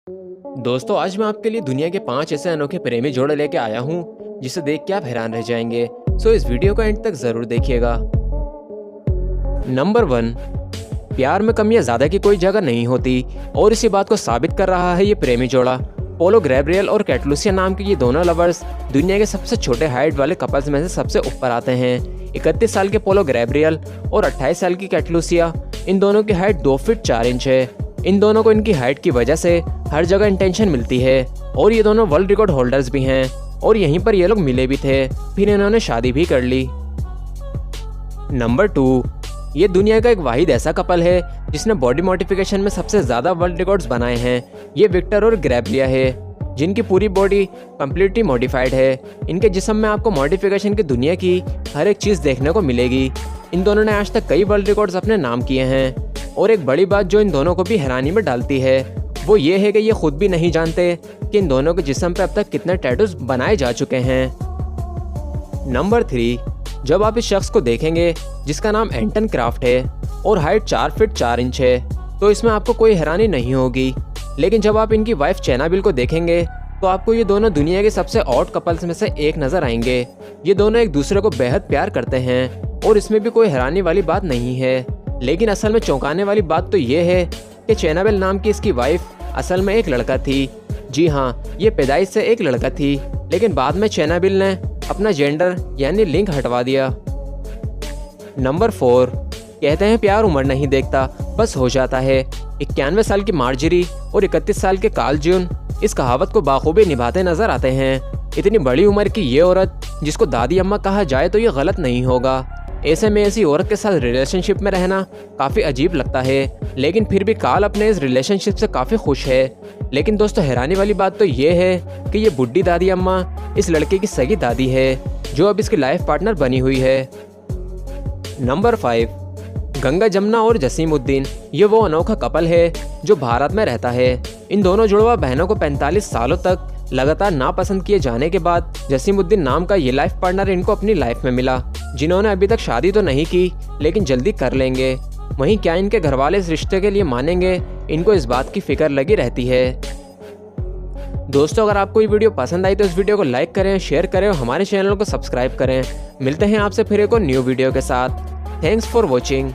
दोस्तों, आज मैं आपके लिए दुनिया के 5 ऐसे अनोखे प्रेमी जोड़े लेके आया हूँ जिसे देख के आप हैरान रह जाएंगे। सो इस वीडियो को एंड तक जरूर देखिएगा। नंबर 1, प्यार में कम या ज्यादा की कोई जगह नहीं होती और इसी बात को साबित कर रहा है ये प्रेमी जोड़ा। पोलो गैब्रियल और कैटलूसिया नाम के ये दोनों लवर्स दुनिया के सबसे छोटे हाइट वाले कपल्स में से सबसे ऊपर आते हैं। 31 साल के पोलो गैब्रियल और 28 साल की कैटलूसिया, इन दोनों की हाइट 2 फीट 4 इंच है। इन दोनों को इनकी हाइट की वजह से हर जगह इंटेंशन मिलती है और ये दोनों वर्ल्ड रिकॉर्ड होल्डर्स भी हैं और यहीं पर ये लोग मिले भी थे, फिर इन्होंने शादी भी कर ली। नंबर 2, ये दुनिया का एक वाहिद ऐसा कपल है जिसने बॉडी मॉडिफिकेशन में सबसे ज्यादा वर्ल्ड रिकॉर्ड्स बनाए हैं। ये विक्टर और ग्रैब्रिया है जिनकी पूरी बॉडी कम्प्लीटली मॉडिफाइड है। इनके जिस्म में आपको मॉडिफिकेशन की दुनिया की हर एक चीज देखने को मिलेगी। इन दोनों ने आज तक कई वर्ल्ड रिकॉर्ड्स अपने नाम किए हैं और एक बड़ी बात जो इन दोनों को भी हैरानी में डालती है वो ये है कि ये खुद भी नहीं जानते कि इन दोनों के जिस्म पे अब तक कितने टैटूज बनाए जा चुके हैं। नंबर 3, जब आप इस शख्स को देखेंगे जिसका नाम एंटन क्राफ्ट है और हाइट 4 फीट 4 इंच है तो इसमें आपको कोई हैरानी नहीं होगी, लेकिन जब आप इनकी वाइफ चेनाबिल को देखेंगे तो आपको ये दोनों दुनिया के सबसे ऑड कपल्स में से एक नजर आएंगे। ये दोनों एक दूसरे को बेहद प्यार करते हैं और इसमें भी कोई हैरानी वाली बात नहीं है, लेकिन असल में चौंकाने वाली बात तो ये है कि चेनाबिल नाम की इसकी वाइफ असल में एक लड़का थी। जी हाँ, ये पैदाइश से एक लड़का थी, लेकिन बाद में चेनाबिल ने अपना जेंडर यानी लिंग हटवा दिया। नंबर 4, कहते हैं प्यार उम्र नहीं देखता, बस हो जाता है। 91 साल की मार्जरी और 31 साल के कार्ल जून इस कहावत को बाखूबी निभाते नजर आते हैं। इतनी बड़ी उम्र की ये औरत जिसको दादी अम्मा कहा जाए तो ये गलत नहीं होगा। ऐसे में ऐसी औरत के साथ रिलेशनशिप में रहना काफ़ी अजीब लगता है, लेकिन फिर भी कार्ल अपने इस रिलेशनशिप से काफ़ी खुश है। लेकिन दोस्तों, हैरानी वाली बात तो ये है कि ये बुढ़ी दादी अम्मा इस लड़के की सगी दादी है जो अब इसकी लाइफ पार्टनर बनी हुई है। नंबर 5, गंगा जमुना और जसीमुद्दीन, ये वो अनोखा कपल है जो भारत में रहता है। इन दोनों जुड़वा बहनों को 45 सालों तक लगातार नापसंद किए जाने के बाद जसीमुद्दीन नाम का ये लाइफ पार्टनर इनको अपनी लाइफ में मिला, जिन्होंने अभी तक शादी तो नहीं की लेकिन जल्दी कर लेंगे। वहीं क्या इनके घरवाले इस रिश्ते के लिए मानेंगे, इनको इस बात की फिक्र लगी रहती है। दोस्तों, अगर आपको ये वीडियो पसंद आई तो इस वीडियो को लाइक करें, शेयर करें और हमारे चैनल को सब्सक्राइब करें। मिलते हैं आपसे फिर एक और न्यू वीडियो के साथ। Thanks for watching.